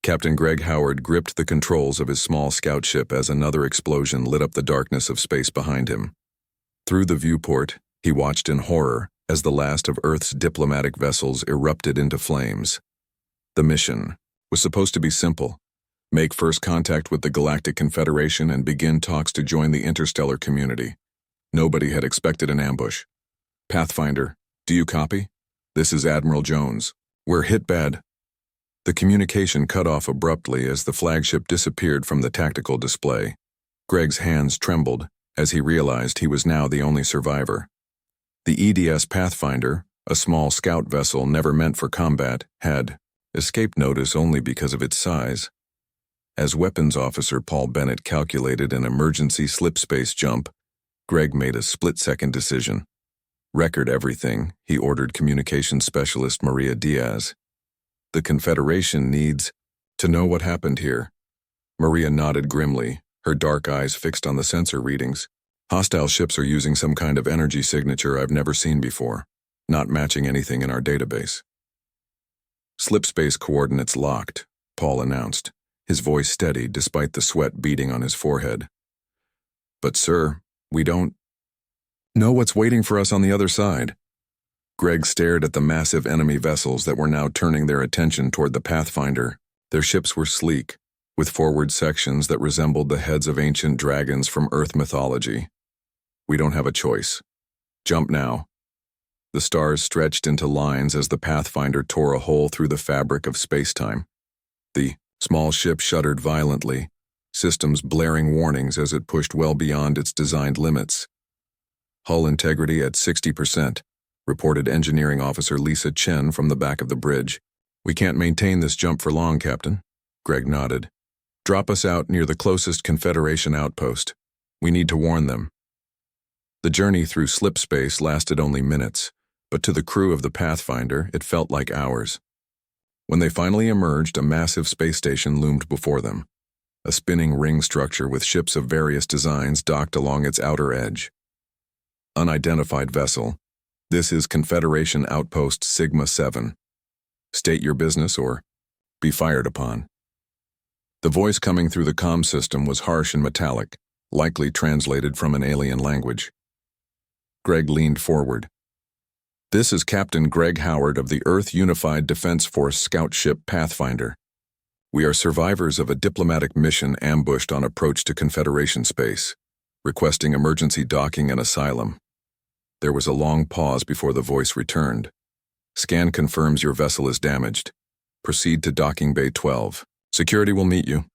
Captain Greg Howard gripped the controls of his small scout ship as another explosion lit up the darkness of space behind him. Through the viewport, he watched in horror as the last of Earth's diplomatic vessels erupted into flames. The mission was supposed to be simple: make first contact with the Galactic Confederation and begin talks to join the interstellar community. Nobody had expected an ambush. Pathfinder, do you copy? This is Admiral Jones. We're hit bad. The communication cut off abruptly as the flagship disappeared from the tactical display. Greg's hands trembled as he realized he was now the only survivor. The EDS Pathfinder, a small scout vessel never meant for combat, had escaped notice only because of its size. As Weapons Officer Paul Bennett calculated an emergency slipspace jump, Greg made a split-second decision. Record everything, he ordered Communications Specialist Maria Diaz. The Confederation needs to know what happened here. Maria nodded grimly, her dark eyes fixed on the sensor readings. Hostile ships are using some kind of energy signature I've never seen before, not matching anything in our database. Slipspace coordinates locked, Paul announced, his voice steady despite the sweat beading on his forehead. But sir, we don't know what's waiting for us on the other side. Greg stared at the massive enemy vessels that were now turning their attention toward the Pathfinder. Their ships were sleek, with forward sections that resembled the heads of ancient dragons from Earth mythology. We don't have a choice. Jump now. The stars stretched into lines as the Pathfinder tore a hole through the fabric of space-time. The small ship shuddered violently, systems blaring warnings as it pushed well beyond its designed limits. Hull integrity at 60%, reported Engineering Officer Lisa Chen from the back of the bridge. We can't maintain this jump for long, Captain. Greg nodded. Drop us out near the closest Confederation outpost. We need to warn them. The journey through slipspace lasted only minutes, but to the crew of the Pathfinder, it felt like hours. When they finally emerged, a massive space station loomed before them, a spinning ring structure with ships of various designs docked along its outer edge. Unidentified vessel. This is Confederation Outpost Sigma-7. State your business or be fired upon. The voice coming through the comm system was harsh and metallic, likely translated from an alien language. Greg leaned forward. This is Captain Greg Howard of the Earth Unified Defense Force scout ship Pathfinder. We are survivors of a diplomatic mission ambushed on approach to Confederation space, requesting emergency docking and asylum. There was a long pause before the voice returned. Scan confirms your vessel is damaged. Proceed to docking bay 12. Security will meet you.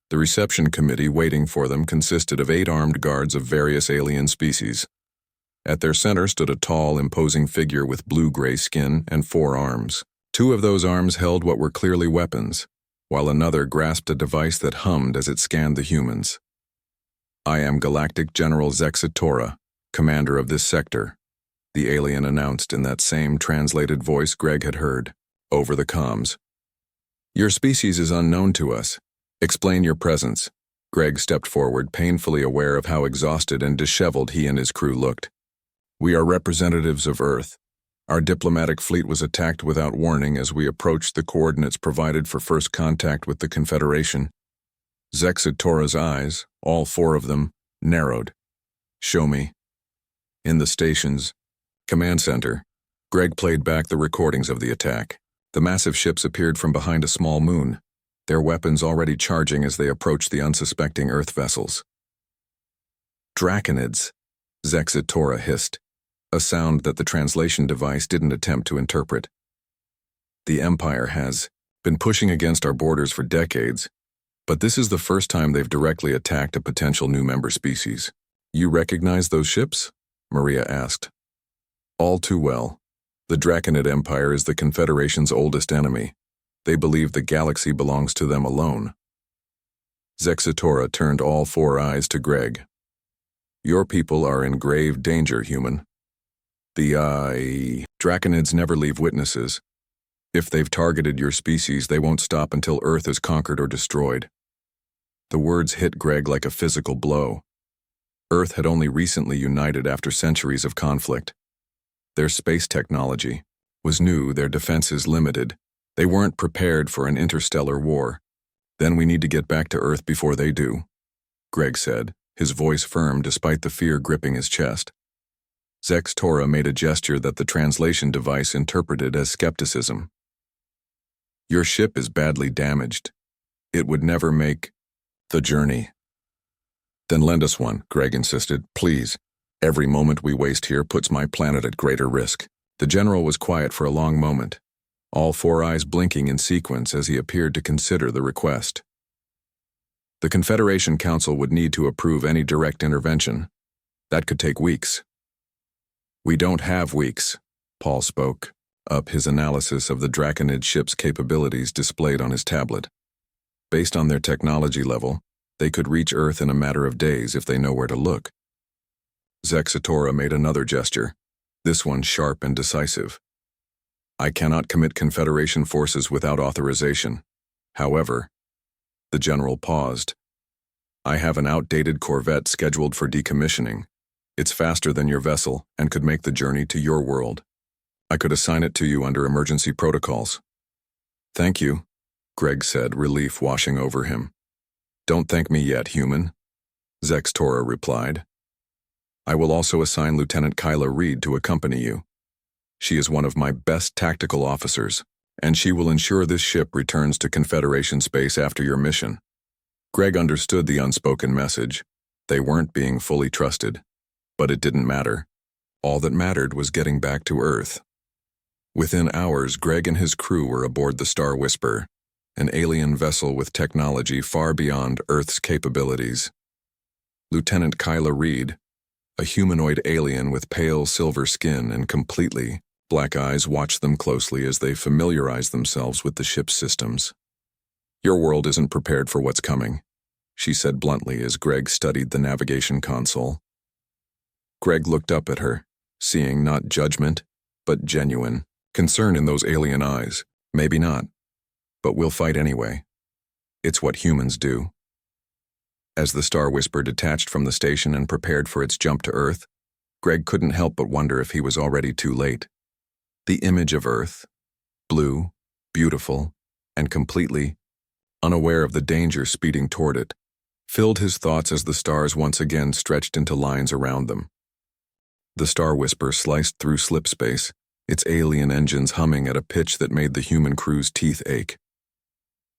The reception committee waiting for them consisted of 8 armed guards of various alien species. At their center stood a tall, imposing figure with blue-gray skin and 4 arms. 2 of those arms held what were clearly weapons, while another grasped a device that hummed as it scanned the humans. I am Galactic General Zexatora, commander of this sector, the alien announced in that same translated voice Greg had heard, over the comms. Your species is unknown to us. Explain your presence. Greg stepped forward, painfully aware of how exhausted and disheveled he and his crew looked. We are representatives of Earth. Our diplomatic fleet was attacked without warning as we approached the coordinates provided for first contact with the Confederation. Zexatora's eyes, all 4 of them, narrowed. Show me. In the station's command center, Greg played back the recordings of the attack. The massive ships appeared from behind a small moon, their weapons already charging as they approached the unsuspecting Earth vessels. Draconids, Zexatora hissed, a sound that the translation device didn't attempt to interpret. The Empire has been pushing against our borders for decades, but this is the first time they've directly attacked a potential new member species. You recognize those ships? Maria asked. All too well. The Draconid Empire is the Confederation's oldest enemy. They believe the galaxy belongs to them alone. Zexatora turned all 4 eyes to Greg. Your people are in grave danger, human. The Draconids never leave witnesses. If they've targeted your species, they won't stop until Earth is conquered or destroyed. The words hit Greg like a physical blow. Earth had only recently united after centuries of conflict. Their space technology was new, their defenses limited, They weren't prepared for an interstellar war. Then we need to get back to Earth before they do, Greg said, his voice firm despite the fear gripping his chest. Zex Torah made a gesture that the translation device interpreted as skepticism. Your ship is badly damaged. It would never make the journey. Then lend us one, Greg insisted, please. Every moment we waste here puts my planet at greater risk. The general was quiet for a long moment, all four eyes blinking in sequence as he appeared to consider the request. The Confederation Council would need to approve any direct intervention. That could take weeks. We don't have weeks, Paul spoke up his analysis of the Draconid ship's capabilities displayed on his tablet. Based on their technology level, they could reach Earth in a matter of days if they know where to look. Zexatora made another gesture, this one sharp and decisive. I cannot commit Confederation forces without authorization. However, the general paused. I have an outdated Corvette scheduled for decommissioning. It's faster than your vessel and could make the journey to your world. I could assign it to you under emergency protocols. Thank you, Greg said, relief washing over him. Don't thank me yet, human, Zextora replied. I will also assign Lieutenant Kyla Reed to accompany you. She is one of my best tactical officers, and she will ensure this ship returns to Confederation space after your mission. Greg understood the unspoken message. They weren't being fully trusted. But it didn't matter. All that mattered was getting back to Earth. Within hours, Greg and his crew were aboard the Star Whisper, an alien vessel with technology far beyond Earth's capabilities. Lieutenant Kyla Reed, a humanoid alien with pale silver skin and completely black eyes, watched them closely as they familiarized themselves with the ship's systems. Your world isn't prepared for what's coming, she said bluntly as Greg studied the navigation console. Greg looked up at her, seeing not judgment, but genuine concern in those alien eyes. Maybe not, but we'll fight anyway. It's what humans do. As the Star Whisper detached from the station and prepared for its jump to Earth, Greg couldn't help but wonder if he was already too late. The image of Earth, blue, beautiful, and completely unaware of the danger speeding toward it, filled his thoughts as the stars once again stretched into lines around them. The Star Whisper sliced through slip space, its alien engines humming at a pitch that made the human crew's teeth ache.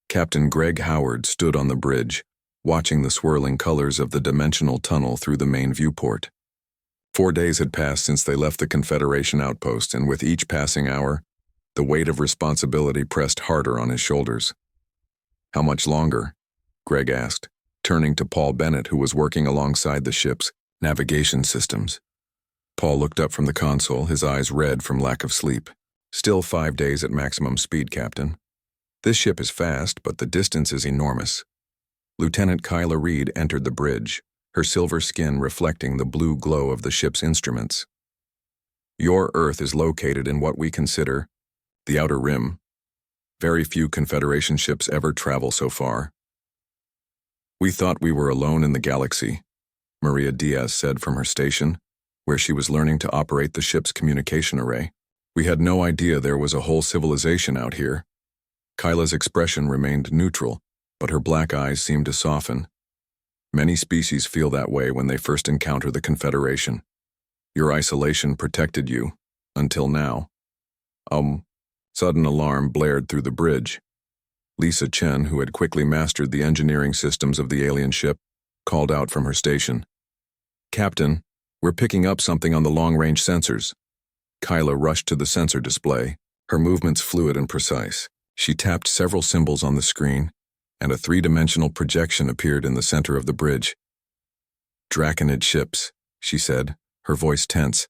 Captain Greg Howard stood on the bridge, watching the swirling colors of the dimensional tunnel through the main viewport. 4 days had passed since they left the Confederation outpost, and with each passing hour, the weight of responsibility pressed harder on his shoulders. How much longer? Greg asked, turning to Paul Bennett, who was working alongside the ship's navigation systems. Paul looked up from the console, his eyes red from lack of sleep. Still 5 days at maximum speed, Captain. This ship is fast, but the distance is enormous. Lieutenant Kyla Reed entered the bridge, her silver skin reflecting the blue glow of the ship's instruments. Your Earth is located in what we consider the Outer Rim. Very few Confederation ships ever travel so far. We thought we were alone in the galaxy, Maria Diaz said from her station, where she was learning to operate the ship's communication array. We had no idea there was a whole civilization out here. Kyla's expression remained neutral, but her black eyes seemed to soften. Many species feel that way when they first encounter the Confederation. Your isolation protected you, until now. Sudden alarm blared through the bridge. Lisa Chen, who had quickly mastered the engineering systems of the alien ship, called out from her station. Captain, we're picking up something on the long-range sensors. Kyla rushed to the sensor display, her movements fluid and precise. She tapped several symbols on the screen, and a three-dimensional projection appeared in the center of the bridge. Draconid ships, she said, her voice tense.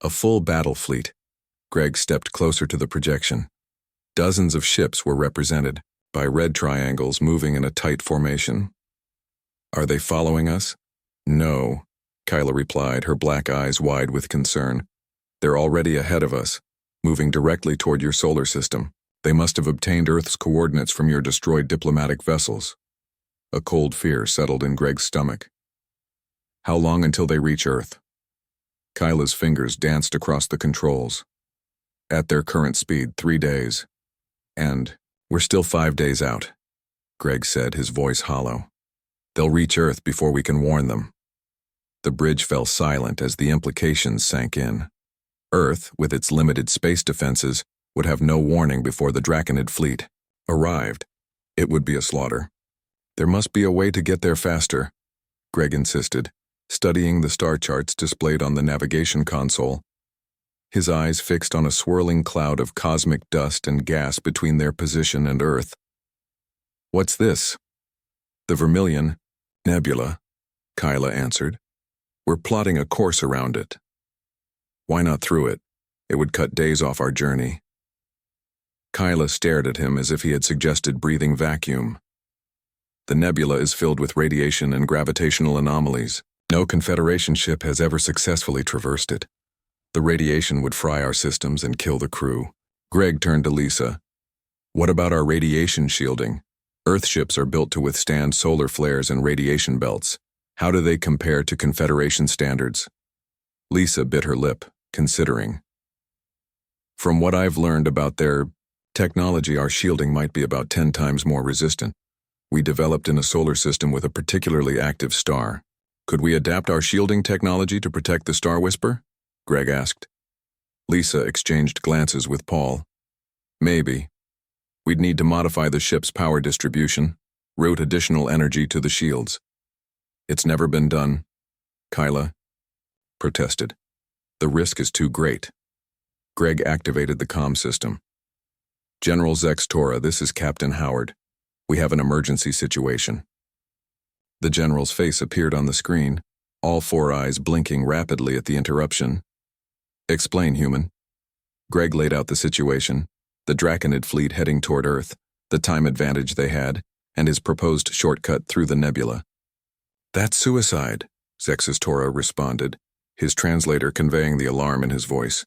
A full battle fleet. Greg stepped closer to the projection. Dozens of ships were represented by red triangles moving in a tight formation. Are they following us? No, Kyla replied, her black eyes wide with concern. They're already ahead of us, moving directly toward your solar system. They must have obtained Earth's coordinates from your destroyed diplomatic vessels. A cold fear settled in Greg's stomach. How long until they reach Earth? Kyla's fingers danced across the controls. At their current speed, 3 days. And we're still 5 days out, Greg said, his voice hollow. They'll reach Earth before we can warn them. The bridge fell silent as the implications sank in. Earth, with its limited space defenses, would have no warning before the Draconid fleet arrived. It would be a slaughter. There must be a way to get there faster, Greg insisted, studying the star charts displayed on the navigation console. His eyes fixed on a swirling cloud of cosmic dust and gas between their position and Earth. What's this? The Vermilion Nebula, Kyla answered. We're plotting a course around it. Why not through it? It would cut days off our journey. Kyla stared at him as if he had suggested breathing vacuum. The nebula is filled with radiation and gravitational anomalies. No Confederation ship has ever successfully traversed it. The radiation would fry our systems and kill the crew. Greg turned to Lisa. What about our radiation shielding? Earth ships are built to withstand solar flares and radiation belts. How do they compare to Confederation standards? Lisa bit her lip, considering. From what I've learned about their technology, our shielding might be about 10 times more resistant. We developed in a solar system with a particularly active star. Could we adapt our shielding technology to protect the Star Whisper? Greg asked. Lisa exchanged glances with Paul. Maybe. We'd need to modify the ship's power distribution, route additional energy to the shields. It's never been done, Kyla protested. The risk is too great. Greg activated the comm system. General Zex Tora, this is Captain Howard. We have an emergency situation. The general's face appeared on the screen, all 4 eyes blinking rapidly at the interruption. Explain, human. Greg laid out the situation, the Draconid fleet heading toward Earth, the time advantage they had, and his proposed shortcut through the nebula. That's suicide, Zex's Tora responded, his translator conveying the alarm in his voice.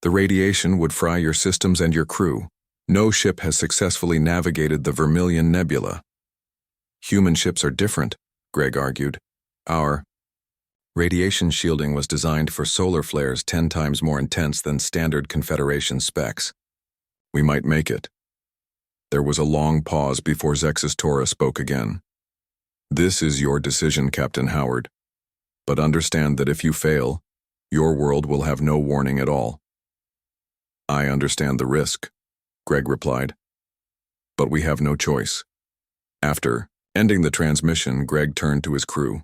The radiation would fry your systems and your crew. No ship has successfully navigated the Vermilion Nebula. Human ships are different, Greg argued. Our radiation shielding was designed for solar flares 10 times more intense than standard Confederation specs. We might make it. There was a long pause before Zex's Tora spoke again. This is your decision, Captain Howard. But understand that if you fail, your world will have no warning at all. I understand the risk, Greg replied. But we have no choice. After ending the transmission, Greg turned to his crew.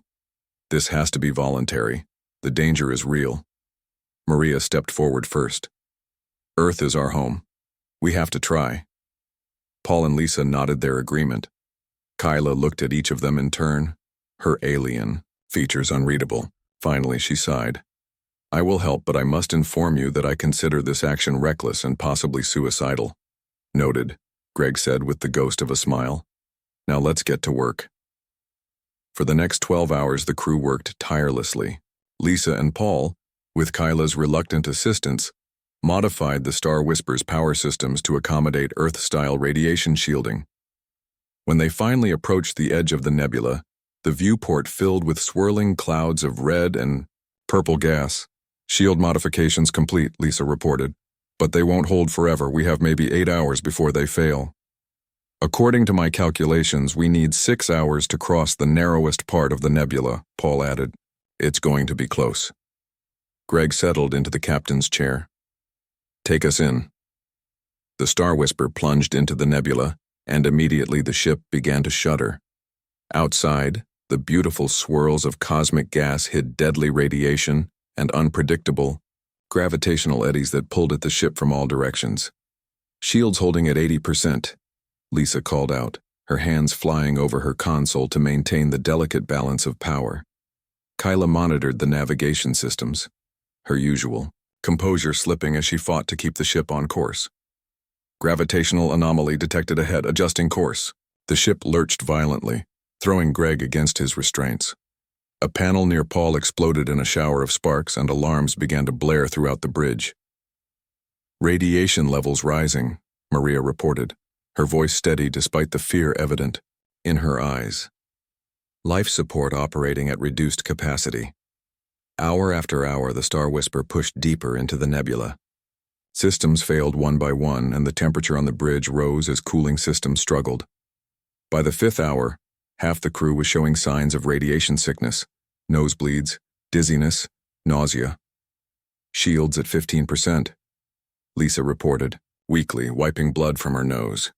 This has to be voluntary. The danger is real. Maria stepped forward first. Earth is our home. We have to try. Paul and Lisa nodded their agreement. Kyla looked at each of them in turn, her alien features unreadable. Finally, she sighed. I will help, but I must inform you that I consider this action reckless and possibly suicidal. Noted, Greg said with the ghost of a smile. Now let's get to work. For the next 12 hours, the crew worked tirelessly. Lisa and Paul, with Kyla's reluctant assistance, modified the Star Whisper's power systems to accommodate Earth-style radiation shielding. When they finally approached the edge of the nebula, the viewport filled with swirling clouds of red and purple gas. Shield modifications complete, Lisa reported. But they won't hold forever. We have maybe 8 hours before they fail. According to my calculations, we need 6 hours to cross the narrowest part of the nebula, Paul added. It's going to be close. Greg settled into the captain's chair. Take us in. The Star Whisper plunged into the nebula, and immediately the ship began to shudder. Outside, the beautiful swirls of cosmic gas hid deadly radiation and unpredictable gravitational eddies that pulled at the ship from all directions. Shields holding at 80%, Lisa called out, her hands flying over her console to maintain the delicate balance of power. Kyla monitored the navigation systems, her usual composure slipping as she fought to keep the ship on course. Gravitational anomaly detected ahead, adjusting course. The ship lurched violently, throwing Greg against his restraints. A panel near Paul exploded in a shower of sparks and alarms began to blare throughout the bridge. Radiation levels rising, Maria reported, her voice steady despite the fear evident in her eyes. Life support operating at reduced capacity. Hour after hour, the Star Whisper pushed deeper into the nebula. Systems failed one by one, and the temperature on the bridge rose as cooling systems struggled. By the 5th hour, half the crew was showing signs of radiation sickness, nosebleeds, dizziness, nausea. Shields at 15%, Lisa reported, weakly, wiping blood from her nose.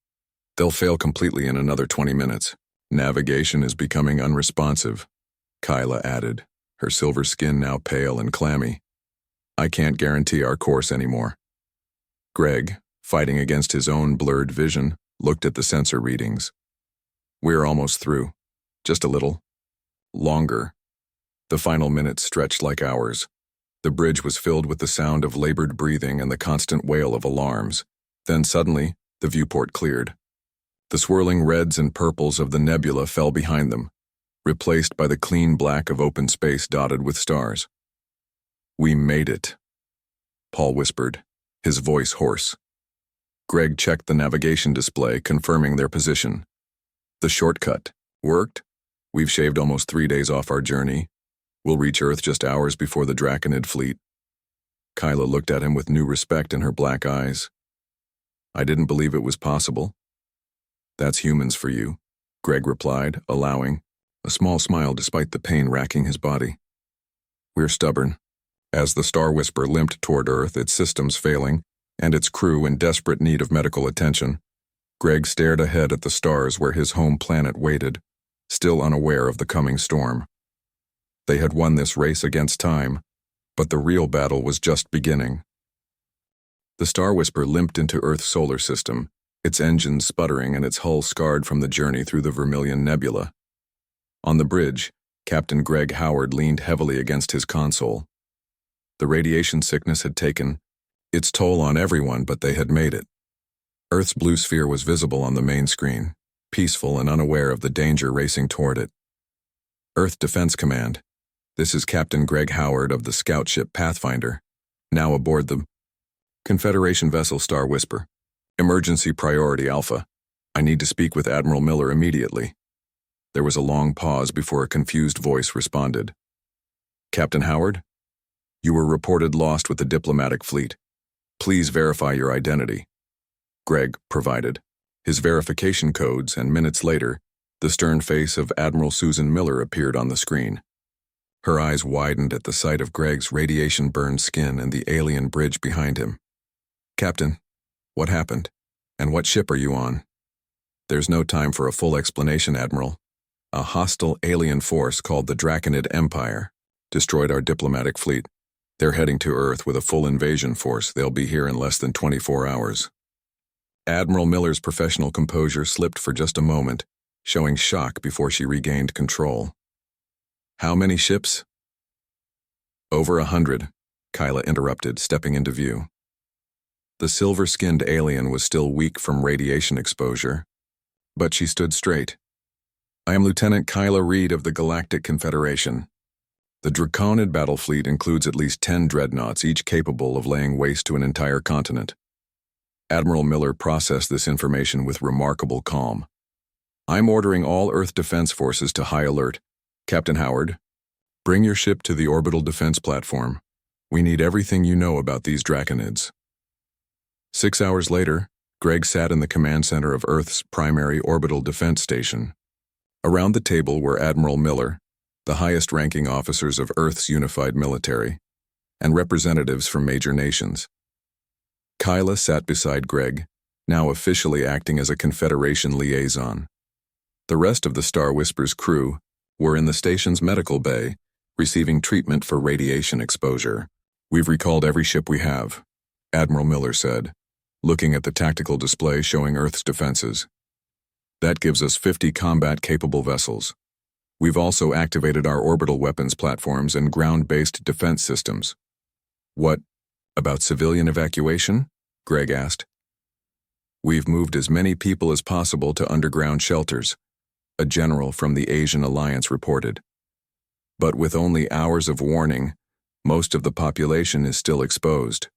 They'll fail completely in another 20 minutes. Navigation is becoming unresponsive, Kyla added, her silver skin now pale and clammy. I can't guarantee our course anymore. Greg, fighting against his own blurred vision, looked at the sensor readings. We're almost through. Just a little. Longer. The final minutes stretched like hours. The bridge was filled with the sound of labored breathing and the constant wail of alarms. Then suddenly, the viewport cleared. The swirling reds and purples of the nebula fell behind them, replaced by the clean black of open space dotted with stars. We made it, Paul whispered, his voice hoarse. Greg checked the navigation display, confirming their position. The shortcut worked. We've shaved almost 3 days off our journey. We'll reach Earth just hours before the Draconid fleet. Kyla looked at him with new respect in her black eyes. I didn't believe it was possible. That's humans for you, Greg replied, allowing a small smile despite the pain racking his body. We're stubborn. As the Star Whisper limped toward Earth, its systems failing, and its crew in desperate need of medical attention, Greg stared ahead at the stars where his home planet waited, still unaware of the coming storm. They had won this race against time, but the real battle was just beginning. The Star Whisper limped into Earth's solar system, its engines sputtering and its hull scarred from the journey through the Vermilion Nebula. On the bridge, Captain Greg Howard leaned heavily against his console. The radiation sickness had taken its toll on everyone, but they had made it. Earth's blue sphere was visible on the main screen, peaceful and unaware of the danger racing toward it. Earth Defense Command. This is Captain Greg Howard of the scout ship Pathfinder, now aboard the Confederation vessel Star Whisper. Emergency priority Alpha. I need to speak with Admiral Miller immediately. There was a long pause before a confused voice responded. Captain Howard? You were reported lost with the diplomatic fleet. Please verify your identity. Greg provided his verification codes, and minutes later, the stern face of Admiral Susan Miller appeared on the screen. Her eyes widened at the sight of Greg's radiation-burned skin and the alien bridge behind him. Captain, what happened? And what ship are you on? There's no time for a full explanation, Admiral. A hostile alien force called the Draconid Empire destroyed our diplomatic fleet. They're heading to Earth with a full invasion force. They'll be here in less than 24 hours. Admiral Miller's professional composure slipped for just a moment, showing shock before she regained control. How many ships? Over 100, Kyla interrupted, stepping into view. The silver-skinned alien was still weak from radiation exposure, but she stood straight. I am Lieutenant Kyla Reed of the Galactic Confederation. The Draconid battle fleet includes at least 10 dreadnoughts, each capable of laying waste to an entire continent. Admiral Miller processed this information with remarkable calm. I'm ordering all Earth defense forces to high alert. Captain Howard, bring your ship to the orbital defense platform. We need everything you know about these Draconids. 6 hours later, Greg sat in the command center of Earth's primary orbital defense station. Around the table were Admiral Miller, the highest-ranking officers of Earth's unified military, and representatives from major nations. Kyla sat beside Greg, now officially acting as a Confederation liaison. The rest of the Star Whisper's crew were in the station's medical bay, receiving treatment for radiation exposure. We've recalled every ship we have, Admiral Miller said, looking at the tactical display showing Earth's defenses. That gives us 50 combat-capable vessels. We've also activated our orbital weapons platforms and ground-based defense systems. What about civilian evacuation? Greg asked. We've moved as many people as possible to underground shelters, a general from the Asian Alliance reported. But with only hours of warning, most of the population is still exposed.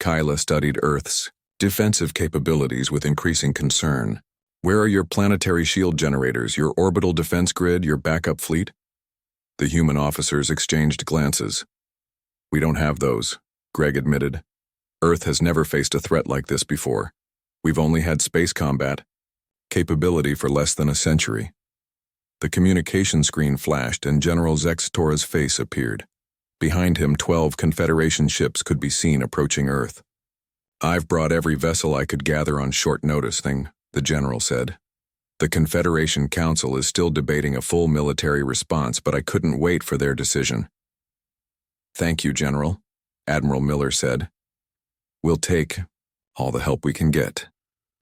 Kyla studied Earth's defensive capabilities with increasing concern. Where are your planetary shield generators, your orbital defense grid, your backup fleet? The human officers exchanged glances. We don't have those, Greg admitted. Earth has never faced a threat like this before. We've only had space combat capability for less than a century. The communication screen flashed and General Zextora's face appeared. Behind him, 12 Confederation ships could be seen approaching Earth. "I've brought every vessel I could gather on short notice," the general said. "The Confederation Council is still debating a full military response, but I couldn't wait for their decision." "Thank you, General," Admiral Miller said. "We'll take all the help we can get."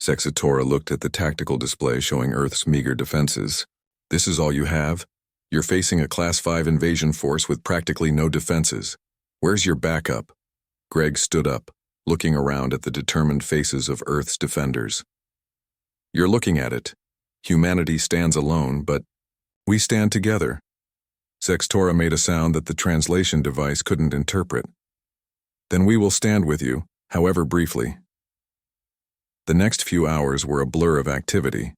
Zextora looked at the tactical display showing Earth's meager defenses. "This is all you have? You're facing a Class 5 invasion force with practically no defenses. Where's your backup?" Greg stood up, looking around at the determined faces of Earth's defenders. "You're looking at it. Humanity stands alone, but we stand together." Zextora made a sound that the translation device couldn't interpret. "Then we will stand with you, however briefly." The next few hours were a blur of activity.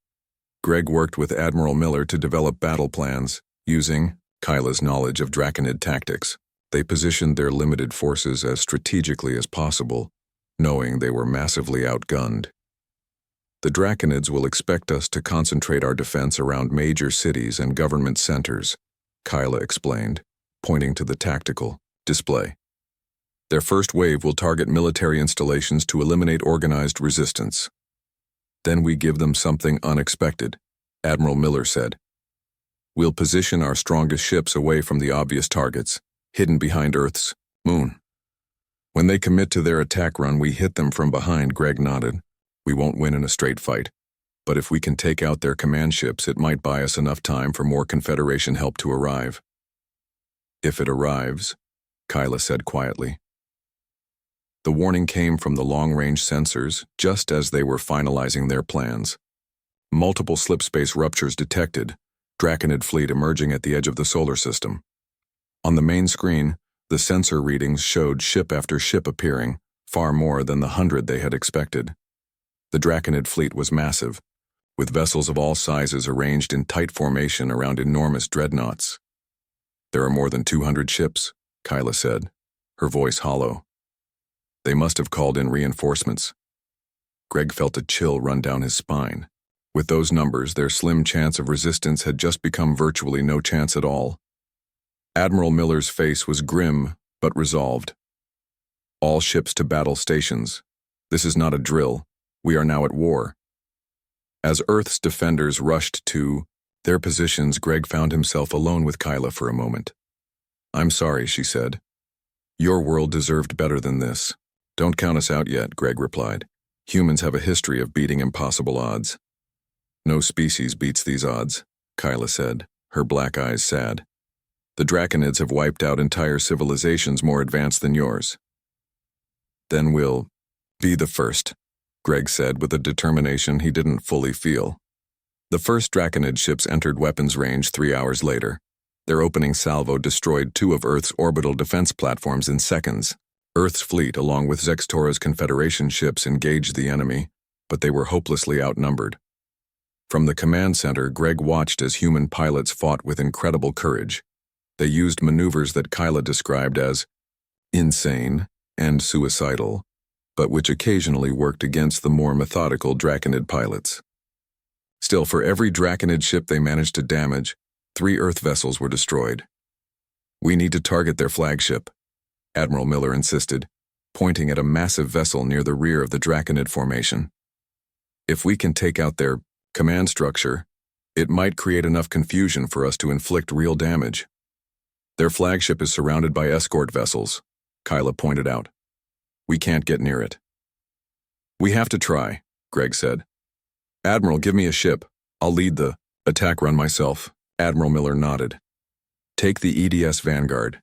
Greg worked with Admiral Miller to develop battle plans, using Kyla's knowledge of Draconid tactics. They positioned their limited forces as strategically as possible, knowing they were massively outgunned. "The Draconids will expect us to concentrate our defense around major cities and government centers," Kyla explained, pointing to the tactical display. "Their first wave will target military installations to eliminate organized resistance. Then we give them something unexpected," Admiral Miller said. "We'll position our strongest ships away from the obvious targets, hidden behind Earth's moon. When they commit to their attack run, we hit them from behind." Greg nodded. "We won't win in a straight fight, but if we can take out their command ships, it might buy us enough time for more Confederation help to arrive." "If it arrives," Kyla said quietly. The warning came from the long-range sensors just as they were finalizing their plans. Multiple slipspace ruptures detected, Draconid fleet emerging at the edge of the solar system. On the main screen, the sensor readings showed ship after ship appearing, far more than the 100 they had expected. The Draconid fleet was massive, with vessels of all sizes arranged in tight formation around enormous dreadnoughts. "There are more than 200 ships," Kyla said, her voice hollow. "They must have called in reinforcements." Greg felt a chill run down his spine. With those numbers, their slim chance of resistance had just become virtually no chance at all. Admiral Miller's face was grim but resolved. "All ships to battle stations. This is not a drill. We are now at war." As Earth's defenders rushed to their positions, Greg found himself alone with Kyla for a moment. "I'm sorry," she said. "Your world deserved better than this." "Don't count us out yet," Greg replied. "Humans have a history of beating impossible odds." "No species beats these odds," Kyla said, her black eyes sad. "The Draconids have wiped out entire civilizations more advanced than yours." "Then we'll be the first," Greg said with a determination he didn't fully feel. The first Draconid ships entered weapons range 3 hours later. Their opening salvo destroyed 2 of Earth's orbital defense platforms in seconds. Earth's fleet, along with Zextora's Confederation ships, engaged the enemy, but they were hopelessly outnumbered. From the command center, Greg watched as human pilots fought with incredible courage. They used maneuvers that Kyla described as insane and suicidal, but which occasionally worked against the more methodical Draconid pilots. Still, for every Draconid ship they managed to damage, 3 Earth vessels were destroyed. "We need to target their flagship," Admiral Miller insisted, pointing at a massive vessel near the rear of the Draconid formation. "If we can take out their command structure, it might create enough confusion for us to inflict real damage." "Their flagship is surrounded by escort vessels," Kyla pointed out. "We can't get near it." "We have to try," Greg said. "Admiral, give me a ship. I'll lead the attack run myself." Admiral Miller nodded. "Take the EDS Vanguard.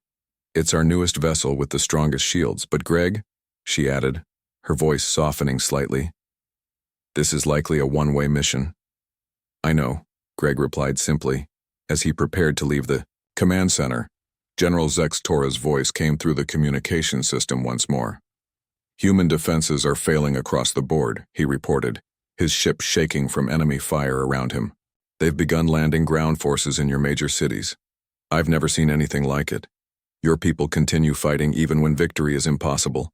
It's our newest vessel with the strongest shields, but Greg," she added, her voice softening slightly, "this is likely a one-way mission." "I know," Greg replied simply, as he prepared to leave the command center. General Zextora's voice came through the communication system once more. "Human defenses are failing across the board," he reported, his ship shaking from enemy fire around him. "They've begun landing ground forces in your major cities. I've never seen anything like it. Your people continue fighting even when victory is impossible."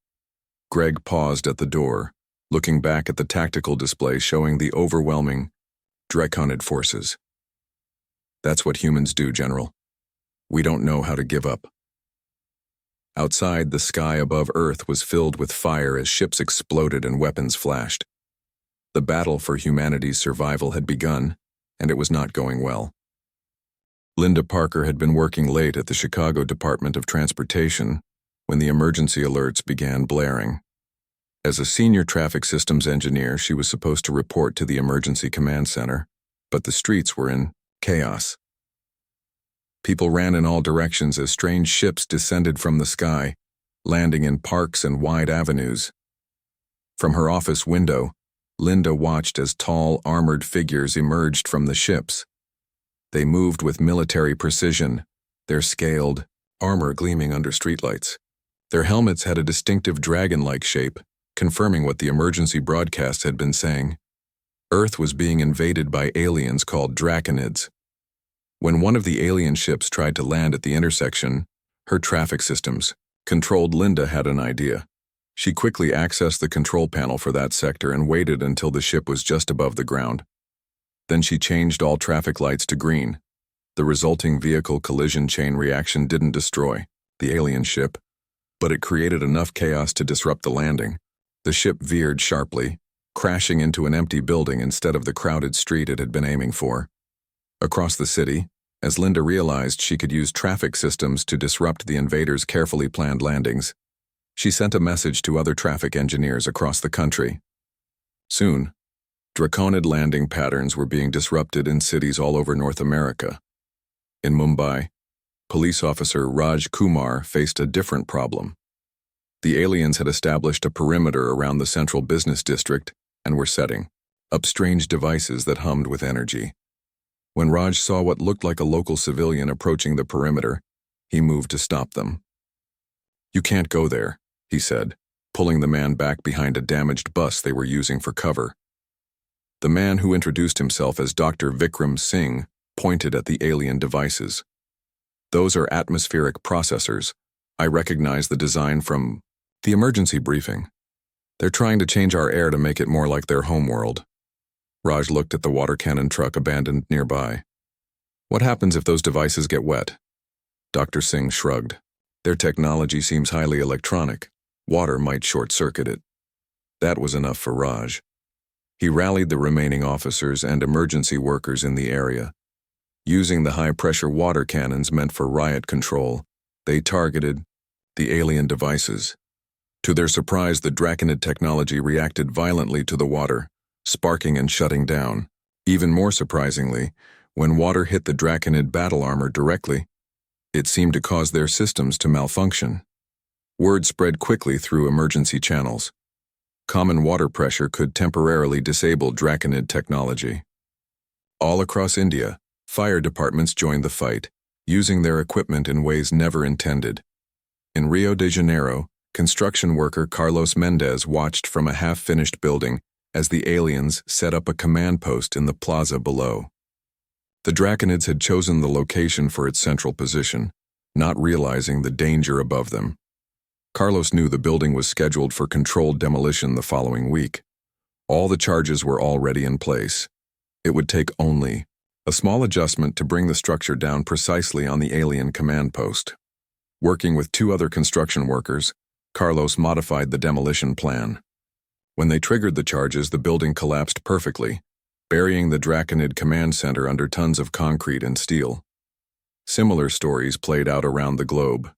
Greg paused at the door, looking back at the tactical display showing the overwhelming Draconid forces. That's what humans do, General. We don't know how to give up. Outside, the sky above Earth was filled with fire as ships exploded and weapons flashed. The battle for humanity's survival had begun, and it was not going well. Linda Parker had been working late at the Chicago Department of Transportation when the emergency alerts began blaring. As a senior traffic systems engineer, she was supposed to report to the emergency command center, but the streets were in chaos. People ran in all directions as strange ships descended from the sky, landing in parks and wide avenues. From her office window, Linda watched as tall, armored figures emerged from the ships. They moved with military precision, their scaled armor gleaming under streetlights. Their helmets had a distinctive dragon-like shape, confirming what the emergency broadcast had been saying. Earth was being invaded by aliens called Draconids. When one of the alien ships tried to land at the intersection, her traffic systems, controlled Linda had an idea. She quickly accessed the control panel for that sector and waited until the ship was just above the ground. Then she changed all traffic lights to green. The resulting vehicle collision chain reaction didn't destroy the alien ship, but it created enough chaos to disrupt the landing. The ship veered sharply, crashing into an empty building instead of the crowded street it had been aiming for. Across the city, as Linda realized she could use traffic systems to disrupt the invaders' carefully planned landings, she sent a message to other traffic engineers across the country. Soon, Draconid landing patterns were being disrupted in cities all over North America. In Mumbai, police officer Raj Kumar faced a different problem. The aliens had established a perimeter around the central business district and were setting up strange devices that hummed with energy. When Raj saw what looked like a local civilian approaching the perimeter, he moved to stop them. "You can't go there," he said, pulling the man back behind a damaged bus they were using for cover. The man, who introduced himself as Dr. Vikram Singh, pointed at the alien devices. "Those are atmospheric processors. I recognize the design from the emergency briefing. They're trying to change our air to make it more like their homeworld." Raj looked at the water cannon truck abandoned nearby. "What happens if those devices get wet?" Dr. Singh shrugged. "Their technology seems highly electronic. Water might short-circuit it." That was enough for Raj. He rallied the remaining officers and emergency workers in the area. Using the high-pressure water cannons meant for riot control, they targeted the alien devices. To their surprise, the Draconid technology reacted violently to the water, sparking and shutting down. Even more surprisingly, when water hit the Draconid battle armor directly, it seemed to cause their systems to malfunction. Word spread quickly through emergency channels. Common water pressure could temporarily disable Draconid technology. All across India, fire departments joined the fight, using their equipment in ways never intended. In Rio de Janeiro, construction worker Carlos Mendez watched from a half-finished building as the aliens set up a command post in the plaza below. The Draconids had chosen the location for its central position, not realizing the danger above them. Carlos knew the building was scheduled for controlled demolition the following week. All the charges were already in place. It would take only a small adjustment to bring the structure down precisely on the alien command post. Working with 2 other construction workers, Carlos modified the demolition plan. When they triggered the charges, the building collapsed perfectly, burying the Draconid command center under tons of concrete and steel. Similar stories played out around the globe.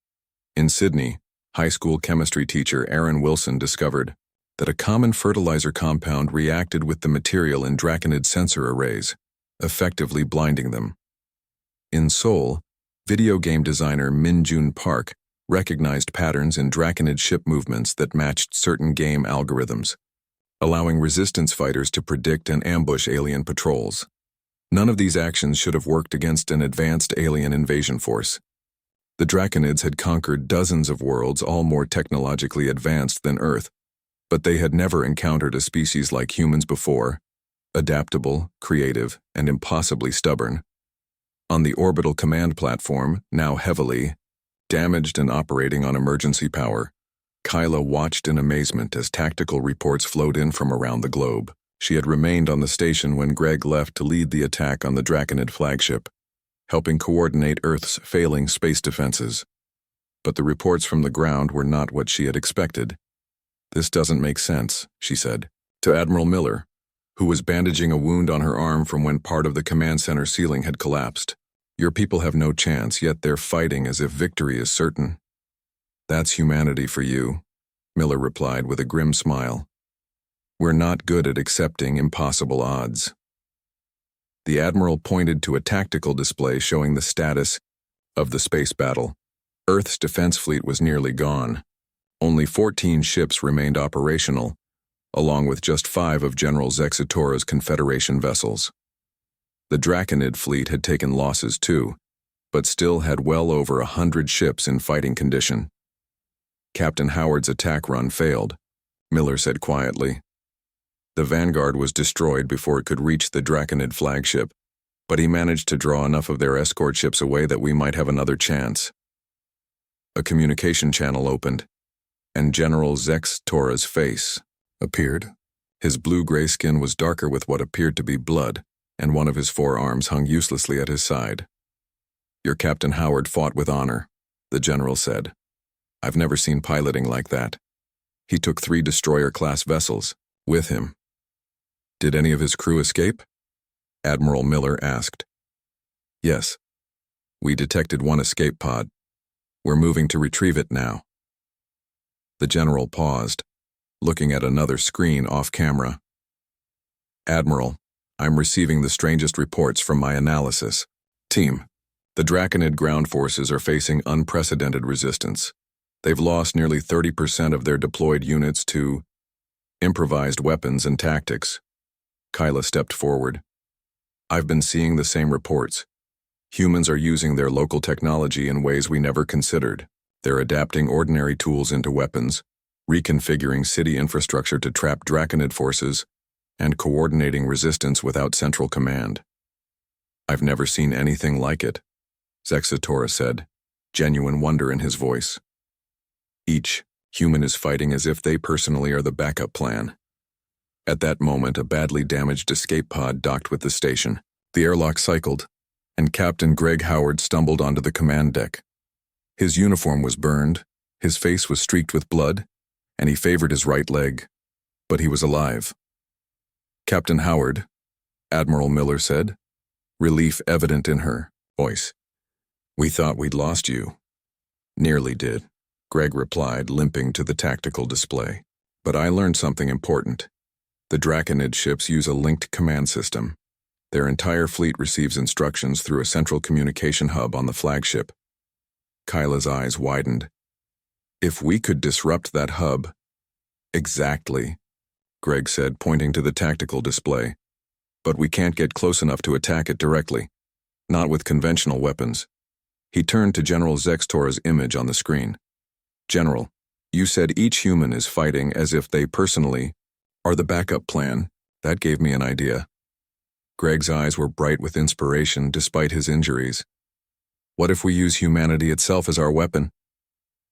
In Sydney, high school chemistry teacher Aaron Wilson discovered that a common fertilizer compound reacted with the material in Draconid sensor arrays, effectively blinding them. In Seoul, video game designer Min Jun Park recognized patterns in Draconid ship movements that matched certain game algorithms, allowing resistance fighters to predict and ambush alien patrols. None of these actions should have worked against an advanced alien invasion force. The Draconids had conquered dozens of worlds, all more technologically advanced than Earth, but they had never encountered a species like humans before, adaptable, creative, and impossibly stubborn. On the orbital command platform, now heavily damaged and operating on emergency power, Kyla watched in amazement as tactical reports flowed in from around the globe. She had remained on the station when Greg left to lead the attack on the Draconid flagship, helping coordinate Earth's failing space defenses. But the reports from the ground were not what she had expected. "This doesn't make sense," she said, to Admiral Miller, who was bandaging a wound on her arm from when part of the command center ceiling had collapsed. "Your people have no chance, yet they're fighting as if victory is certain." "That's humanity for you," Miller replied with a grim smile. "We're not good at accepting impossible odds." The Admiral pointed to a tactical display showing the status of the space battle. Earth's defense fleet was nearly gone. Only 14 ships remained operational, along with just 5 of General Zexatora's Confederation vessels. The Draconid fleet had taken losses too, but still had well over 100 ships in fighting condition. "Captain Howard's attack run failed," Miller said quietly. "The Vanguard was destroyed before it could reach the Draconid flagship, but he managed to draw enough of their escort ships away that we might have another chance." A communication channel opened, and General Zexatora's face appeared. His blue-gray skin was darker with what appeared to be blood, and one of his forearms hung uselessly at his side. "Your Captain Howard fought with honor," the general said. "I've never seen piloting like that. He took 3 destroyer-class vessels with him." "Did any of his crew escape?" Admiral Miller asked. "Yes. We detected one escape pod. We're moving to retrieve it now." The general paused, looking at another screen off-camera. "Admiral, I'm receiving the strangest reports from my analysis. Team, the Draconid ground forces are facing unprecedented resistance. They've lost nearly 30% of their deployed units to improvised weapons and tactics." Kyla stepped forward. "I've been seeing the same reports. Humans are using their local technology in ways we never considered. They're adapting ordinary tools into weapons, reconfiguring city infrastructure to trap Draconid forces, and coordinating resistance without central command. I've never seen anything like it," Zexatora said, genuine wonder in his voice. "Each human is fighting as if they personally are the backup plan." At that moment, a badly damaged escape pod docked with the station. The airlock cycled, and Captain Greg Howard stumbled onto the command deck. His uniform was burned, his face was streaked with blood, and he favored his right leg, but he was alive. "Captain Howard," Admiral Miller said, relief evident in her voice. "We thought we'd lost you." "Nearly did," Greg replied, limping to the tactical display. "But I learned something important. The Draconid ships use a linked command system. Their entire fleet receives instructions through a central communication hub on the flagship." Kyla's eyes widened. "If we could disrupt that hub—" "Exactly," Greg said, pointing to the tactical display. "But we can't get close enough to attack it directly. Not with conventional weapons." He turned to General Zexatora's image on the screen. "General, you said each human is fighting as if they personally are the backup plan. That gave me an idea." Greg's eyes were bright with inspiration despite his injuries. "What if we use humanity itself as our weapon?"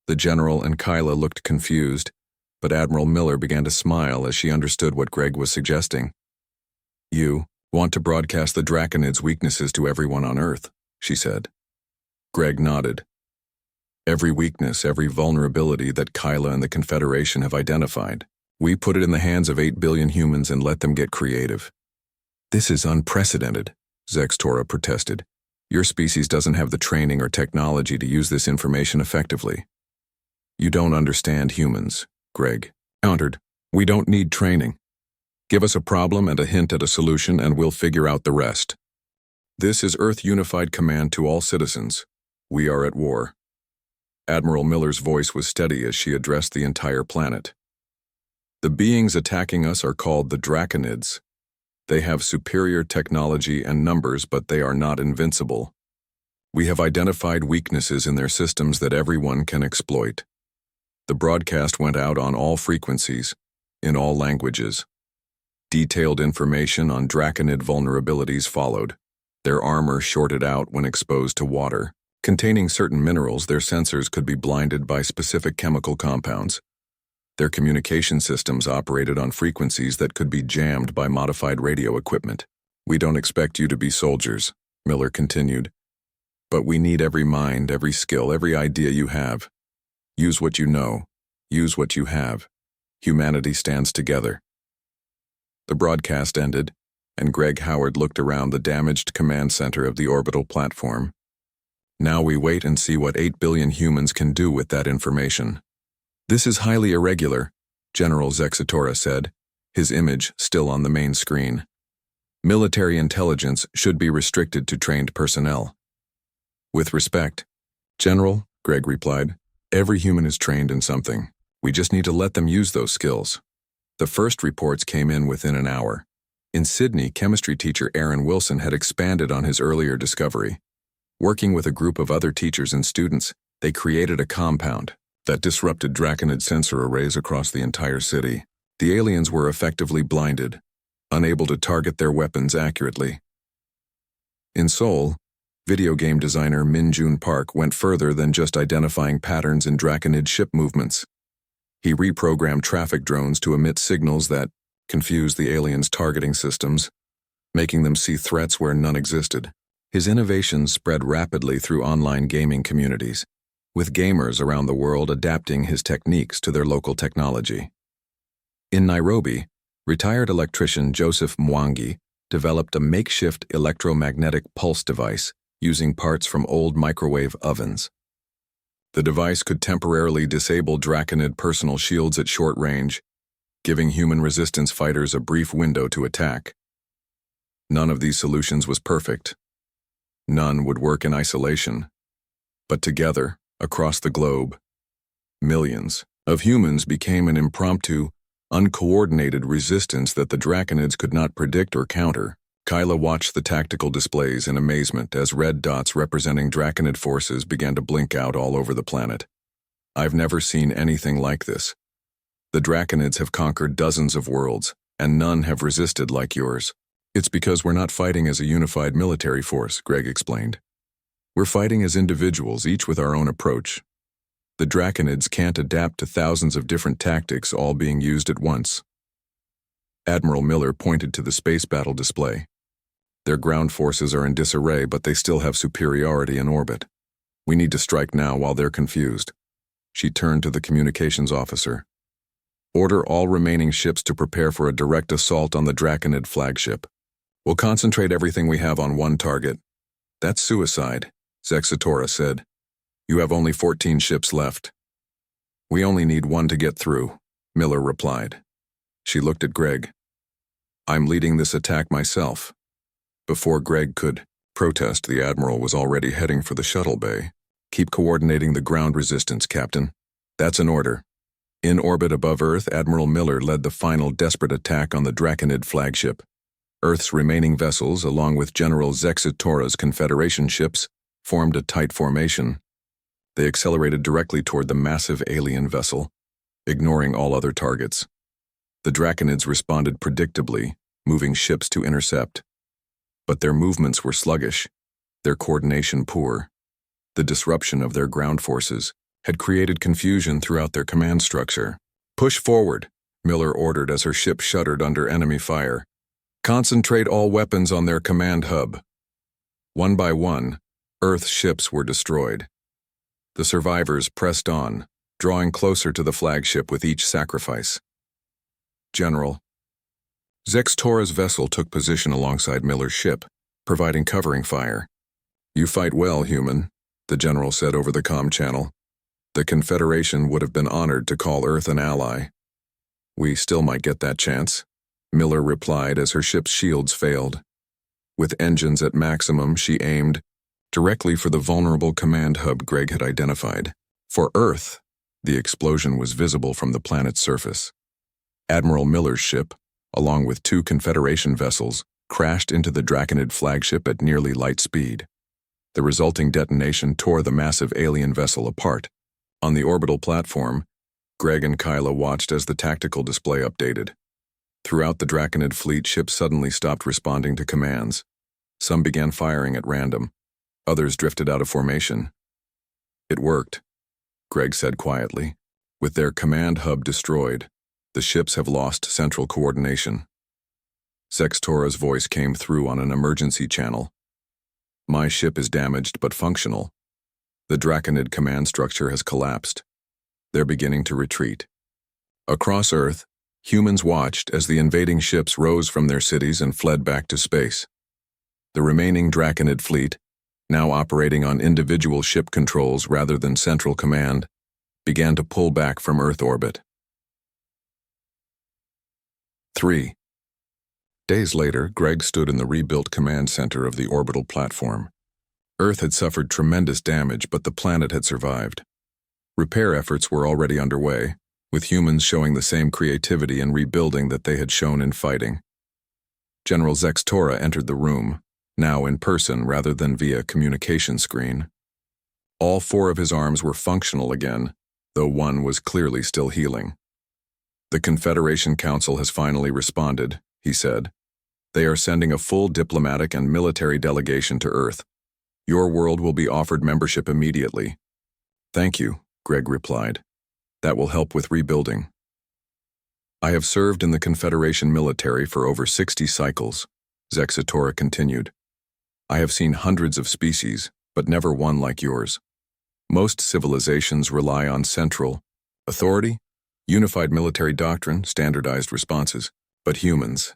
The general and Kyla looked confused, but Admiral Miller began to smile as she understood what Greg was suggesting. "You want to broadcast the Draconid's weaknesses to everyone on Earth," she said. Greg nodded. "Every weakness, every vulnerability that Kyla and the Confederation have identified. We put it in the hands of 8 billion humans and let them get creative." "This is unprecedented," Zexatora protested. "Your species doesn't have the training or technology to use this information effectively." "You don't understand humans," Greg countered. "We don't need training. Give us a problem and a hint at a solution and we'll figure out the rest. This is Earth Unified Command to all citizens. We are at war." Admiral Miller's voice was steady as she addressed the entire planet. "The beings attacking us are called the Draconids. They have superior technology and numbers, but they are not invincible. We have identified weaknesses in their systems that everyone can exploit." The broadcast went out on all frequencies, in all languages. Detailed information on Draconid vulnerabilities followed. Their armor shorted out when exposed to water. Containing certain minerals, their sensors could be blinded by specific chemical compounds. Their communication systems operated on frequencies that could be jammed by modified radio equipment. "We don't expect you to be soldiers," Miller continued. "But we need every mind, every skill, every idea you have. Use what you know. Use what you have. Humanity stands together." The broadcast ended, and Greg Howard looked around the damaged command center of the orbital platform. "Now we wait and see what 8 billion humans can do with that information." "This is highly irregular," General Zexatora said, his image still on the main screen. "Military intelligence should be restricted to trained personnel." "With respect, General," Greg replied, "every human is trained in something. We just need to let them use those skills." The first reports came in within an hour. In Sydney, chemistry teacher Aaron Wilson had expanded on his earlier discovery. Working with a group of other teachers and students, they created a compound that disrupted Draconid sensor arrays across the entire city. The aliens were effectively blinded, unable to target their weapons accurately. In Seoul, video game designer Min Jun Park went further than just identifying patterns in Draconid ship movements. He reprogrammed traffic drones to emit signals that confused the aliens' targeting systems, making them see threats where none existed. His innovations spread rapidly through online gaming communities, with gamers around the world adapting his techniques to their local technology. In Nairobi, retired electrician Joseph Mwangi developed a makeshift electromagnetic pulse device using parts from old microwave ovens. The device could temporarily disable Draconid personal shields at short range, giving human resistance fighters a brief window to attack. None of these solutions was perfect. None would work in isolation. But together, across the globe, millions of humans became an impromptu, uncoordinated resistance that the Draconids could not predict or counter. Kyla watched the tactical displays in amazement as red dots representing Draconid forces began to blink out all over the planet. "I've never seen anything like this. The Draconids have conquered dozens of worlds, and none have resisted like yours." "It's because we're not fighting as a unified military force," Greg explained. "We're fighting as individuals, each with our own approach. The Draconids can't adapt to thousands of different tactics all being used at once." Admiral Miller pointed to the space battle display. "Their ground forces are in disarray, but they still have superiority in orbit. We need to strike now while they're confused." She turned to the communications officer. "Order all remaining ships to prepare for a direct assault on the Draconid flagship. We'll concentrate everything we have on one target." "That's suicide," Zexatora said. "You have only 14 ships left." "We only need one to get through," Miller replied. She looked at Greg. "I'm leading this attack myself." Before Greg could protest, the Admiral was already heading for the shuttle bay. "Keep coordinating the ground resistance, Captain." "That's an order." In orbit above Earth, Admiral Miller led the final desperate attack on the Draconid flagship. Earth's remaining vessels, along with General Zexatora's Confederation ships, formed a tight formation. They accelerated directly toward the massive alien vessel, ignoring all other targets. The Draconids responded predictably, moving ships to intercept. But their movements were sluggish, their coordination poor. The disruption of their ground forces had created confusion throughout their command structure. "Push forward," Miller ordered as her ship shuddered under enemy fire. "Concentrate all weapons on their command hub." One by one, Earth's ships were destroyed. The survivors pressed on, drawing closer to the flagship with each sacrifice. "General." Zextora's vessel took position alongside Miller's ship, providing covering fire. "You fight well, human," the general said over the comm channel. "The Confederation would have been honored to call Earth an ally." "We still might get that chance," Miller replied as her ship's shields failed. With engines at maximum, she aimed directly for the vulnerable command hub Greg had identified. For Earth, the explosion was visible from the planet's surface. Admiral Miller's ship, along with 2 Confederation vessels, crashed into the Draconid flagship at nearly light speed. The resulting detonation tore the massive alien vessel apart. On the orbital platform, Greg and Kyla watched as the tactical display updated. Throughout the Draconid fleet, ships suddenly stopped responding to commands. Some began firing at random. Others drifted out of formation. "It worked," Greg said quietly. With their command hub destroyed, the ships have lost central coordination. Zextora's voice came through on an emergency channel. My ship is damaged but functional. The Draconid command structure has collapsed. They're beginning to retreat. Across Earth, humans watched as the invading ships rose from their cities and fled back to space. The remaining Draconid fleet, now operating on individual ship controls rather than central command, began to pull back from Earth orbit. 3. Days later, Greg stood in the rebuilt command center of the orbital platform. Earth had suffered tremendous damage, but the planet had survived. Repair efforts were already underway, with humans showing the same creativity in rebuilding that they had shown in fighting. General Zextora entered the room, now in person rather than via communication screen. All 4 of his arms were functional again, though one was clearly still healing. The Confederation Council has finally responded, he said. They are sending a full diplomatic and military delegation to Earth. Your world will be offered membership immediately. Thank you, Greg replied. That will help with rebuilding. I have served in the Confederation military for over 60 cycles, Zextora continued. I have seen hundreds of species, but never one like yours. Most civilizations rely on central authority, unified military doctrine, standardized responses. But humans,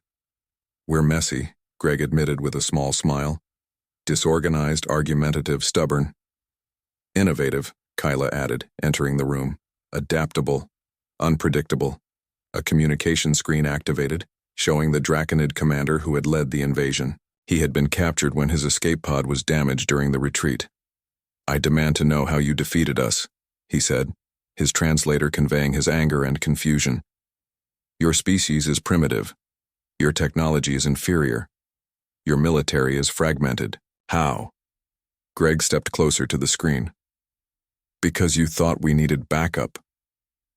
we're messy, Greg admitted with a small smile. Disorganized, argumentative, stubborn. Innovative, Kyla added, entering the room. Adaptable, unpredictable. A communication screen activated, showing the Draconid commander who had led the invasion. He had been captured when his escape pod was damaged during the retreat. I demand to know how you defeated us, he said, his translator conveying his anger and confusion. Your species is primitive. Your technology is inferior. Your military is fragmented. How? Greg stepped closer to the screen. Because you thought we needed backup.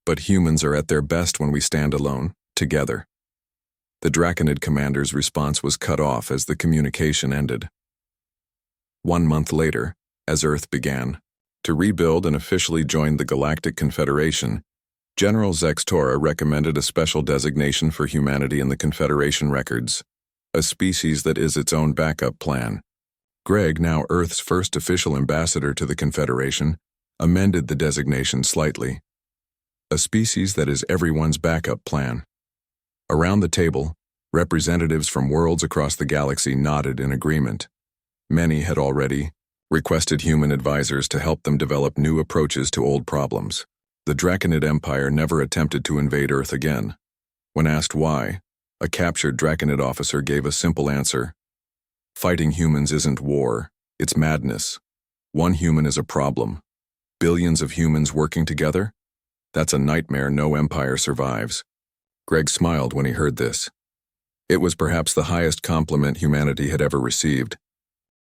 But humans are at their best when we stand alone, together. The Draconid commander's response was cut off as the communication ended. 1 month later, as Earth began to rebuild and officially join the Galactic Confederation, General Zextora recommended a special designation for humanity in the Confederation records, a species that is its own backup plan. Greg, now Earth's first official ambassador to the Confederation, amended the designation slightly. A species that is everyone's backup plan. Around the table, representatives from worlds across the galaxy nodded in agreement. Many had already requested human advisors to help them develop new approaches to old problems. The Draconid Empire never attempted to invade Earth again. When asked why, a captured Draconid officer gave a simple answer. Fighting humans isn't war, it's madness. One human is a problem. Billions of humans working together? That's a nightmare no empire survives. Greg smiled when he heard this. It was perhaps the highest compliment humanity had ever received.